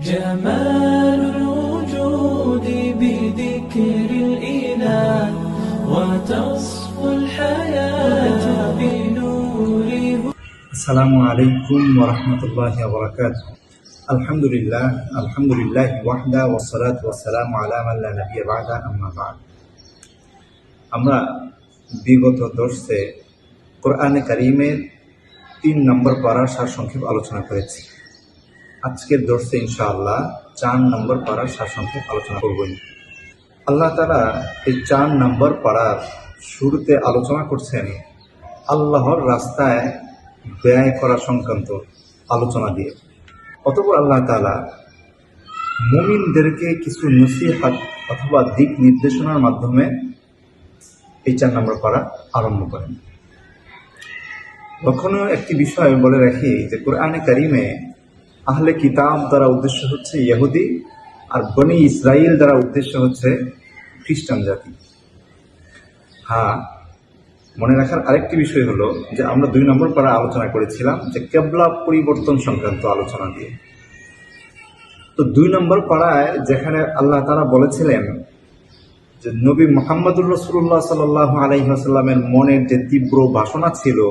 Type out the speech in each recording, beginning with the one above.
جمال الوجود بذكر الإله وتصفو الحياة بنوره. السلام عليكم ورحمة الله وبركاته. الحمد لله وحده والصلاة والسلام على من لا نبي بعده أما بعد. আমরা বিগত দর্শে কোরআনে কারীমের 3 নম্বর পারার সারসংক্ষেপ আলোচনা করেছি। আজকের দর্শে ইনশাআল্লাহ 4 নম্বর পারার সারসংক্ষেপ আলোচনা করব। আল্লাহ তাআলা এই 4 নম্বর পারার শুরুতে আলোচনা করছেন আল্লাহর রাস্তায় ব্যয় করা সংক্রান্ত আলোচনা দিয়ে। অতঃপর আল্লাহ তাআলা মুমিনদেরকে কিছু নসিহত অথবা দিক নির্দেশনার মাধ্যমে এই 4 নম্বর পারা আরম্ভ করেন। কখনো একটি বিষয় বলে রাখি যে কোরআনে কারীমে আহলে কিতাব দ্বারা উদ্দেশ্য হচ্ছে ইহুদি, আর বনি ইসরাইল দ্বারা উদ্দেশ্য হচ্ছে খ্রিস্টান জাতি। হ্যাঁ, মনে রাখার আরেকটি বিষয় হলো যে আমরা 2 নম্বর পারা আলোচনা করেছিলাম যে কিবলা পরিবর্তন সংক্রান্ত আলোচনা দিয়ে। তো 2 নম্বর পারায় যেখানে আল্লাহ তাআলা বলেছিলেন যে নবী মুহাম্মদুর রাসূলুল্লাহ সাল্লাল্লাহু আলাইহি ওয়াসাল্লামের মনের যে তীব্র বাসনা ছিল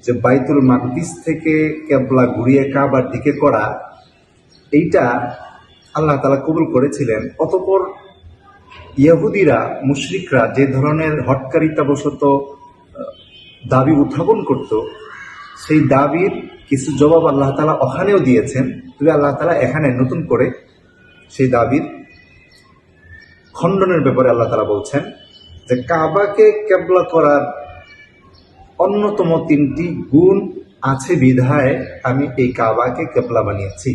যে বাইতুল মাকদিস থেকে কিবলা ঘুরিয়ে কাবার দিকে করা, এইটা আল্লাহ তাআলা কবুল করেছিলেন। অতঃপর ইহুদিরা মুশরিকরা যে ধরনের হটকারিতাবশত দাবি উত্থাপন করত, সেই দাবির কিছু জবাব আল্লাহ তাআলা ওখানেও দিয়েছেন। তবে আল্লাহ তাআলা এখানে নতুন করে সেই দাবির খণ্ডনের ব্যাপারে আল্লাহ তাআলা বলছেন যে কাবাকে কিবলা করার অন্যতম 3টি গুণ আছে বিধায় আমি এই কাবাকে কিবলা বানিয়েছি।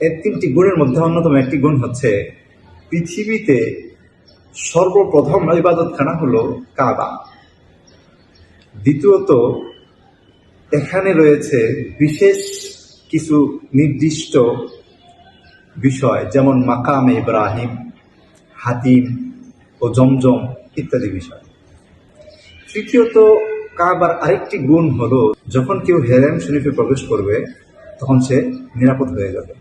এই 3টি গুণের মধ্যে অন্যতম একটি গুণ হচ্ছে পৃথিবীতে সর্বপ্রথম ইবাদতখানা হলো কাবা। দ্বিতীয়ত এখানে রয়েছে বিশেষ কিছু নির্দিষ্ট বিষয়, যেমন মাকামে ইব্রাহিম, হাতিম ও জমজম ইত্যাদি বিষয়। তৃতীয়ত কাবার আরেকটি গুণ হলো যখন কেউ হেরেম শরীফে প্রবেশ করবে তখন সে নিরাপদ হয়ে যাবে।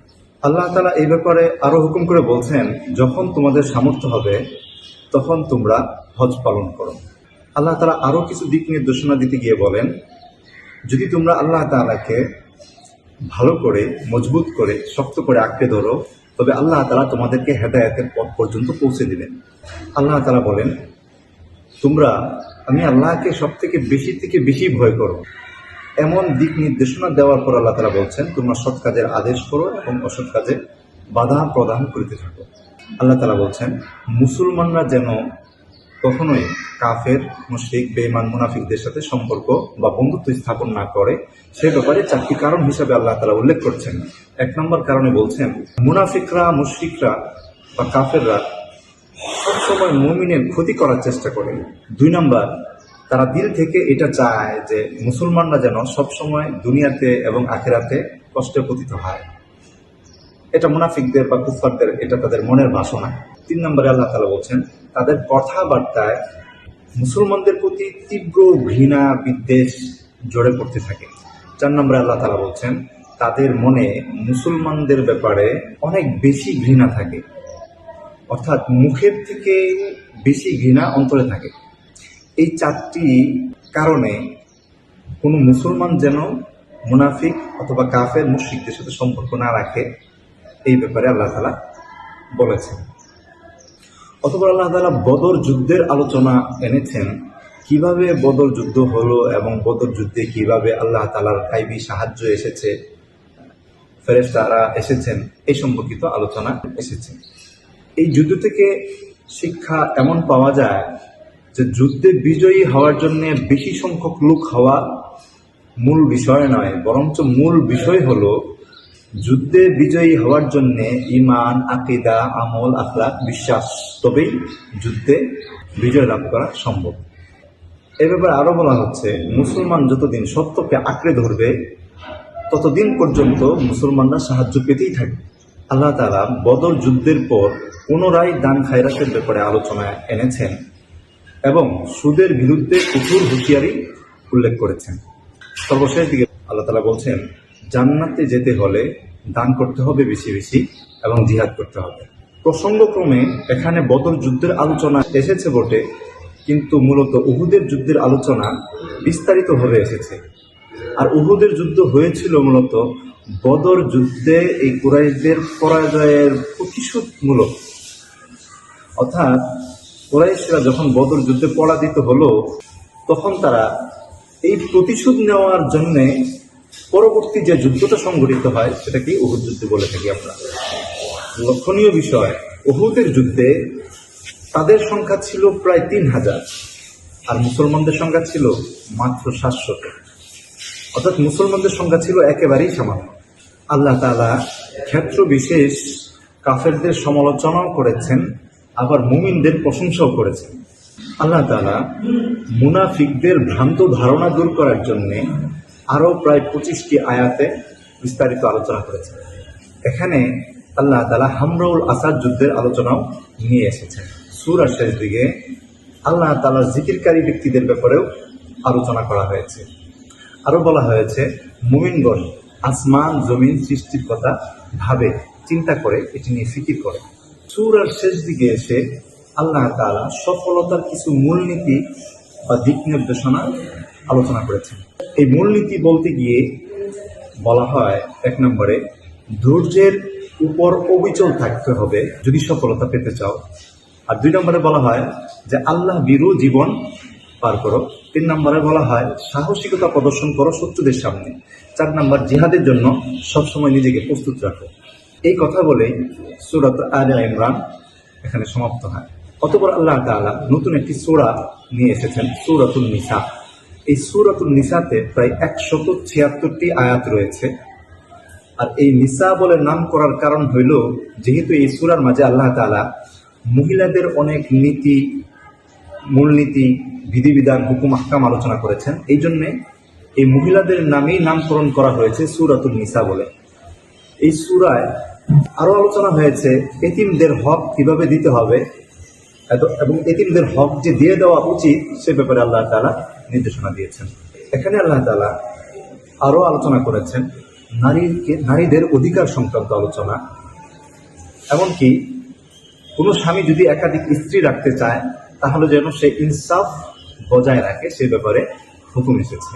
আল্লাহ তাআলা এই ব্যাপারে আরো হুকুম করে বলছেন, যখন তোমাদের সামর্থ্য হবে তখন তোমরা হজ পালন করো। আল্লাহ তাআলা আরো কিছু দিক নির্দেশনা দিতে গিয়ে বলেন, যদি তোমরা আল্লাহ তাআলাকে ভালো করে মজবুত করে শক্ত করে আঁকড়ে ধরো তবে আল্লাহ তাআলা তোমাদেরকে হেদায়েতের পথ পর্যন্ত পৌঁছে দিবেন। আল্লাহ তাআলা বলেন, তোমরা আমি আল্লাহকে সব থেকে বেশি ভয় করো। এমন দিক নির্দেশনা দেওয়ার পর আল্লাহ তাআলা বলছেন, তোমরা সৎ কাজের আদেশ করো এবং অসৎ কাজে বাধা প্রদান করিতে থাকো। আল্লাহ তাআলা বলছেন, মুসলমানরা যেন কখনোই কাফের, মুশরিক, বেঈমান, মুনাফিকদের সাথে সম্পর্ক বা বন্ধুত্ব স্থাপন না করে। সে ব্যাপারে 4টি কারণ হিসাবে আল্লাহ তাআলা উল্লেখ করছেন। 1 নম্বর কারণে বলছেন, মুনাফিকরা, মুশরিকরা বা কাফেররা সবসময় মুমিনের ক্ষতি করার চেষ্টা করে। 2 নম্বর, তারা দিল থেকে এটা চায় যে মুসলমানরা যেন সবসময় দুনিয়াতে এবং আখিরাতে কষ্টে পতিত হয়। এটা মুনাফিকদের বা কুফফারদের এটা তাদের মনের বাসনা। 3 নম্বরে আল্লাহ তাআলা বলছেন, তাদের কথাবার্তায় মুসলমানদের প্রতি তীব্র ঘৃণা বিদ্বেষ জড়ে পড়তে থাকে। 4 নম্বরে আল্লাহ তাআলা বলছেন, তাদের মনে মুসলমানদের ব্যাপারে অনেক বেশি ঘৃণা থাকে, অর্থাৎ মুখের থেকে বেশি ঘৃণা অন্তরে থাকে। এই 4টি কারণে কোনো মুসলমান যেন মুনাফিক অথবা কাফের, মুশরিকদের সাথে সম্পর্ক না রাখে, এই ব্যাপারে আল্লাহ তাআলা বলেছেন। অতঃপর আল্লাহ তাআলা বদর যুদ্ধের আলোচনা এনেছেন, কিভাবে বদর যুদ্ধ হলো এবং বদর যুদ্ধে কিভাবে আল্লাহ তাআলার গায়বী সাহায্য এসেছে, ফেরেশতারা এসেছেন, এই সম্পর্কিত আলোচনা এসেছে। এই যুদ্ধ থেকে শিক্ষা এমন পাওয়া যায় যে যুদ্ধে বিজয়ী হওয়ার জন্য বেশি সংখ্যক লোক হওয়া মূল বিষয় নয়, বরঞ্চ মূল বিষয় হলো যুদ্ধে বিজয়ী হওয়ার জন্য ঈমান, আকীদা, আমল, আখলাক, বিশ্বাস, তবেই যুদ্ধে বিজয় লাভ করা সম্ভব। এ ব্যাপারে আরো বলা হচ্ছে, মুসলমান যতদিন সত্যকে আঁকড়ে ধরবে ততদিন পর্যন্ত মুসলমানরা সাহায্য পেতেই থাকবে। আল্লাহ তাআলা বদর যুদ্ধের পর পুনরায় দান খায়রাতের ব্যাপারে আলোচনা এনেছেন এবং সুদের বিরুদ্ধে কঠোর হুঁশিয়ারি উল্লেখ করেছেন। সর্বশেষ দিকে আল্লাহ তাআলা বলছেন, জান্নাতে যেতে হলে দান করতে হবে বেশি বেশি এবং জিহাদ করতে হবে। প্রসঙ্গক্রমে এখানে বদর যুদ্ধের আলোচনা এসেছে বটে, কিন্তু মূলত উহুদের যুদ্ধের আলোচনা বিস্তারিতভাবে এসেছে। আর উহুদের যুদ্ধ হয়েছিল মূলত বদর যুদ্ধে এই কুরাইশদের পরাজয়ের প্রতিশোধমূলক। অর্থাৎ কুরাইশরা যখন বদর যুদ্ধে পরাজিত হলো, তখন তারা এই প্রতিশোধ নেওয়ার জন্যে পরবর্তী যে যুদ্ধটা সংঘটিত হয় সেটাকে উহুদ যুদ্ধ বলে থাকি আমরা। লক্ষণীয় বিষয়, উহুদের যুদ্ধে তাদের সংখ্যা ছিল প্রায় 3000 আর মুসলমানদের সংখ্যা ছিল মাত্র 700। অর্থাৎ মুসলমানদের সংখ্যা ছিল একেবারেই সামান্য। আল্লাহ তাআলা ক্ষেত্র বিশেষ কাফেরদের সমালোচনাও করেছেন, আবার মুমিনদের প্রশংসাও করেছেন। আল্লাহ তাআলা মুনাফিকদের ভ্রান্ত ধারণা দূর করার জন্য আরও প্রায় 25টি আয়াতে বিস্তারিত আলোচনা করেছেন। এখানে আল্লাহ তাআলা হামরাউল আসাদ যুদ্ধের আলোচনাও নিয়ে এসেছেন। সূরার শেষ দিকে আল্লাহ তাআলার জিকিরকারী ব্যক্তিদের ব্যাপারেও আলোচনা করা হয়েছে। আরও বলা হয়েছে মুমিনগণ আসমান জমিন সৃষ্টির কথা ভাবে, চিন্তা করে, এটি নিয়ে ফিকির করে। সূরার শেষ দিকে এসে আল্লাহ তাআলা সফলতার কিছু মূলনীতি বা দিক নির্দেশনা আলোচনা করেছেন। এই মূলনীতি বলতে গিয়ে বলা হয়, 1 নম্বরে ধৈর্যের উপর অবিচল থাকতে হবে যদি সফলতা পেতে চাও। আর 2 নম্বরে বলা হয় যে আল্লাহ ভীরু জীবন পার করো। 3 নম্বরে বলা হয় সাহসিকতা প্রদর্শন করো শত্রুদের সামনে। 4 নম্বর জিহাদের জন্য সবসময় নিজেকে প্রস্তুত রাখো। এই কথা বলেই সূরা আলে ইমরান এখানে সমাপ্ত হয়। অতঃপর আল্লাহ তাআলা নতুন একটি সূরা নিয়ে এসেছেন, সূরাতুন নিসা। এই সূরাতুন নিসাতে প্রায় 176টি আয়াত রয়েছে। আর এই নিসা বলে নাম করার কারণ হইল, যেহেতু এই সূরার মাঝে আল্লাহ তাআলা মহিলাদের অনেক নীতি, মূলনীতি, বিধিবিধান, হুকুম আহকাম আলোচনা করেছেন, এই জন্যে এই মহিলাদের নামেই নামকরণ করা হয়েছে সূরাতুন নিসা বলে। এই সূরায় আরো আলোচনা হয়েছে এতিমদের হক কিভাবে দিতে হবে এবং এতিমদের হক যে দিয়ে দেওয়া উচিত সে ব্যাপারে আল্লাহ তাআলা নির্দেশনা দিয়েছেন। এখানে আল্লাহ তাআলা আরো আলোচনা করেছেন নারীদের অধিকার সংক্রান্ত আলোচনা। এমনকি কোনো স্বামী যদি একাধিক স্ত্রী রাখতে চায় তাহলে যেন সে ইনসাফ বজায় রাখে, সে ব্যাপারে হুকুম এসেছে।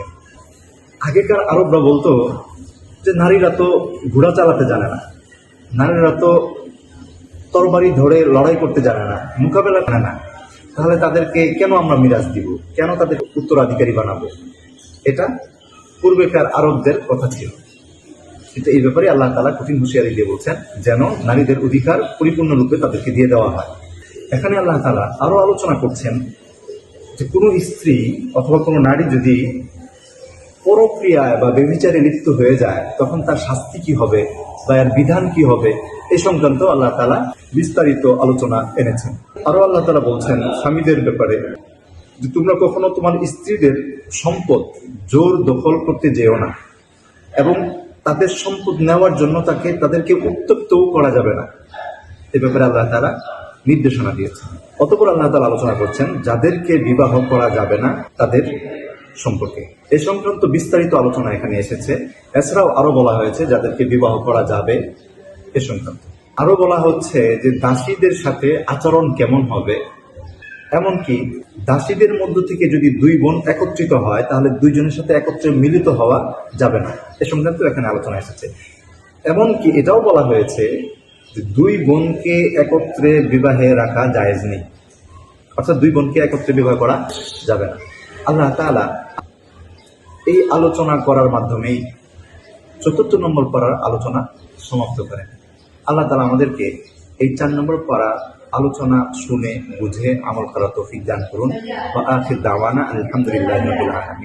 আগেকার আরবরা বলতো যে নারীরা তো ঘোড়া চালাতে জানে না, নারীরা তো তরবারি ধরে লড়াই করতে জানে না, মোকাবেলা জানে না, তাহলে তাদেরকে কেন আমরা মিরাজ দিব, কেন তাদের উত্তরাধিকারী বানাবো? এটা পূর্বেকার আরবদের কথা ছিল। কিন্তু এই ব্যাপারে আল্লাহ তাআলা কঠিন হুঁশিয়ারি দিয়ে বলছেন যেন নারীদের অধিকার পরিপূর্ণরূপে তাদেরকে দিয়ে দেওয়া হয়। এখানে আল্লাহ তাআলা আরো আলোচনা করছেন যে কোনো স্ত্রী অথবা কোনো নারী যদি পরক্রিয়ায় বা ব্যভিচারে লিপ্ত হয়ে যায় তখন তার শাস্তি কি হবে বা এর বিধান কি হবে, এই সংক্রান্ত আল্লাহ তাআলা বিস্তারিত আলোচনা এনেছেন। আরো আল্লাহ তাআলা বলছেন স্বামীদের ব্যাপারে যে তোমরা কখনো তোমার স্ত্রীদের সম্পদ জোর দখল করতে যেও না এবং তাদের সম্পদ নেওয়ার জন্য তাদেরকে উত্ত্যক্তও করা যাবে না। এ ব্যাপারে আল্লাহ তাআলা নির্দেশনা দিয়েছেন। অতঃপর আল্লাহ তাআলা আলোচনা করছেন যাদেরকে বিবাহ করা যাবে না তাদের সম্পর্কে। এ সংক্রান্ত বিস্তারিত আলোচনা এখানে এসেছে। এছাড়াও আরো বলা হয়েছে যাদেরকে বিবাহ করা যাবে এ সংক্রান্ত। আরো বলা হচ্ছে যে দাসীদের সাথে আচরণ কেমন হবে, এমনকি দাসীদের মধ্য থেকে যদি 2 বোন একত্রিত হয় তাহলে 2 জনের সাথে একত্রে মিলিত হওয়া যাবে না, এ সংক্রান্ত এখানে আলোচনা এসেছে। এমনকি এটাও বলা হয়েছে যে 2 বোনকে একত্রে বিবাহে রাখা জায়েজ নেই, অর্থাৎ 2 বোনকে একত্রে বিবাহ করা যাবে না। আল্লাহ তাআলা এই আলোচনা করার মাধ্যমেই 4 নম্বর পারার আলোচনা সমাপ্ত করেন। আল্লাহ তাআলা আমাদেরকে এই 4 নম্বর পারা আলোচনা শুনে বুঝে আমল করার তৌফিক দান করুন। ওয়া আখির দাওয়ানা আলহামদুলিল্লাহি রাব্বিল আলামিন।